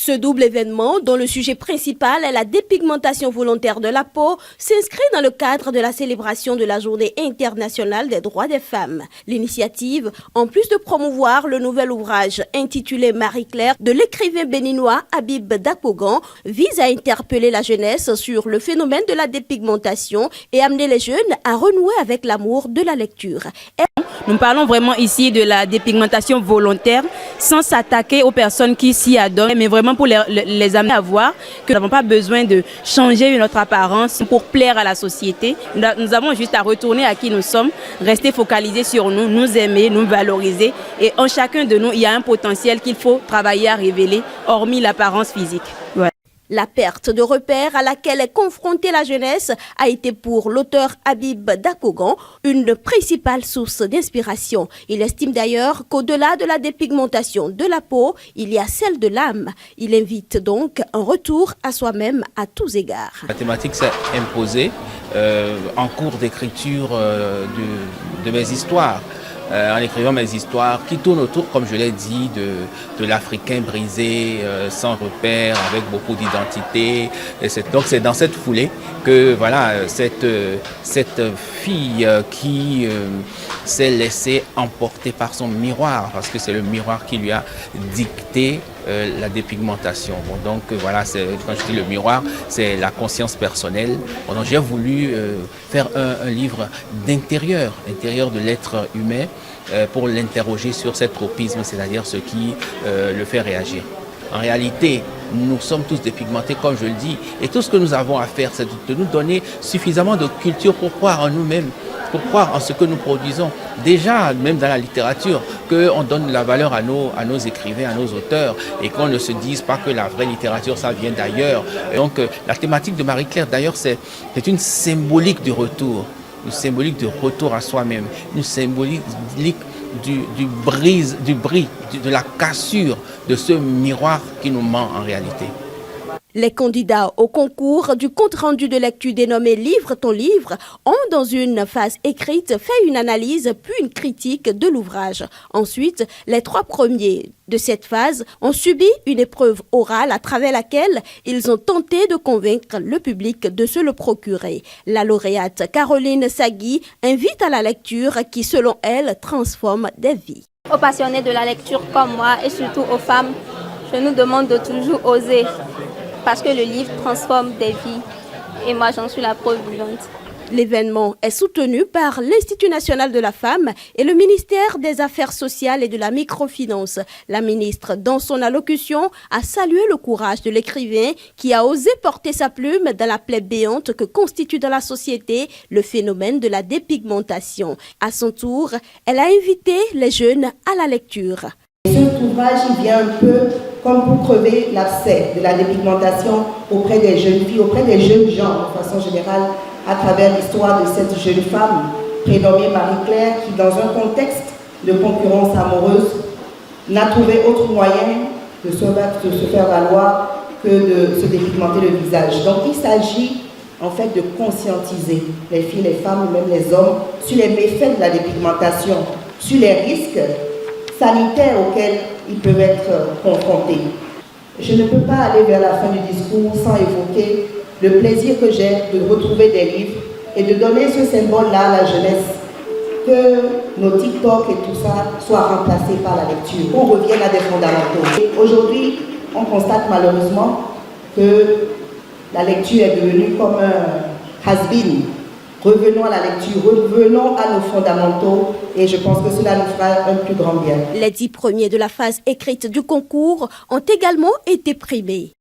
Ce double événement, dont le sujet principal est la dépigmentation volontaire de la peau, s'inscrit dans le cadre de la célébration de la Journée internationale des droits des femmes. L'initiative, en plus de promouvoir le nouvel ouvrage intitulé Marie-Claire de l'écrivain béninois Habib Dakogan, vise à interpeller la jeunesse sur le phénomène de la dépigmentation et amener les jeunes à renouer avec l'amour de la lecture. Nous parlons vraiment ici de la dépigmentation volontaire sans s'attaquer aux personnes qui s'y adonnent, mais vraiment pour les amener à voir que nous n'avons pas besoin de changer notre apparence pour plaire à la société. Nous avons juste à retourner à qui nous sommes, rester focalisés sur nous, nous aimer, nous valoriser. Et en chacun de nous, il y a un potentiel qu'il faut travailler à révéler, hormis l'apparence physique. Voilà. La perte de repères à laquelle est confrontée la jeunesse a été pour l'auteur Habib Dakogan une principale source d'inspiration. Il estime d'ailleurs qu'au-delà de la dépigmentation de la peau, il y a celle de l'âme. Il invite donc un retour à soi-même à tous égards. La thématique s'est imposée en cours d'écriture de mes histoires. En écrivant mes histoires qui tournent autour, comme je l'ai dit, de l'Africain brisé, sans repère, avec beaucoup d'identité. Donc c'est dans cette foulée que voilà, cette fille qui s'est laissée emporter par son miroir, parce que c'est le miroir qui lui a dicté la dépigmentation. Bon, donc voilà, quand je dis le miroir, c'est la conscience personnelle. Bon, donc j'ai voulu faire un livre d'intérieur de l'être humain pour l'interroger sur cet tropisme, c'est-à-dire ce qui le fait réagir. En réalité, nous sommes tous dépigmentés, comme je le dis, et tout ce que nous avons à faire, c'est de nous donner suffisamment de culture pour croire en nous-mêmes, pour croire en ce que nous produisons. Déjà, même dans la littérature, qu'on donne la valeur à nos écrivains, à nos auteurs, et qu'on ne se dise pas que la vraie littérature, ça vient d'ailleurs. Donc, la thématique de Marie-Claire, d'ailleurs, c'est une symbolique du retour, une symbolique du retour à soi-même, une symbolique de la cassure de ce miroir qui nous ment en réalité. Les candidats au concours du compte-rendu de lecture dénommé « Livre ton livre » ont, dans une phase écrite, fait une analyse puis une critique de l'ouvrage. Ensuite, les 3 premiers de cette phase ont subi une épreuve orale à travers laquelle ils ont tenté de convaincre le public de se le procurer. La lauréate Caroline Sagui invite à la lecture qui, selon elle, transforme des vies. Aux passionnés de la lecture comme moi et surtout aux femmes, je nous demande de toujours oser. Parce que le livre transforme des vies et moi j'en suis la preuve vivante. L'événement est soutenu par l'Institut national de la femme et le ministère des Affaires sociales et de la microfinance. La ministre, dans son allocution, a salué le courage de l'écrivain qui a osé porter sa plume dans la plaie béante que constitue dans la société le phénomène de la dépigmentation. À son tour, elle a invité les jeunes à la lecture. Cet ouvrage il vient un peu comme pour crever l'abcès de la dépigmentation auprès des jeunes filles, auprès des jeunes gens de façon générale, à travers l'histoire de cette jeune femme prénommée Marie-Claire qui, dans un contexte de concurrence amoureuse, n'a trouvé autre moyen de se faire valoir que de se dépigmenter le visage. Donc il s'agit en fait de conscientiser les filles, les femmes, même les hommes, sur les méfaits de la dépigmentation, sur les risques sanitaires auxquels ils peuvent être confrontés. Je ne peux pas aller vers la fin du discours sans évoquer le plaisir que j'ai de retrouver des livres et de donner ce symbole-là à la jeunesse, que nos TikTok et tout ça soient remplacés par la lecture, qu'on revienne à des fondamentaux. Et aujourd'hui, on constate malheureusement que la lecture est devenue comme un has-been. Revenons à la lecture, revenons à nos fondamentaux et je pense que cela nous fera un plus grand bien. Les 10 premiers de la phase écrite du concours ont également été primés.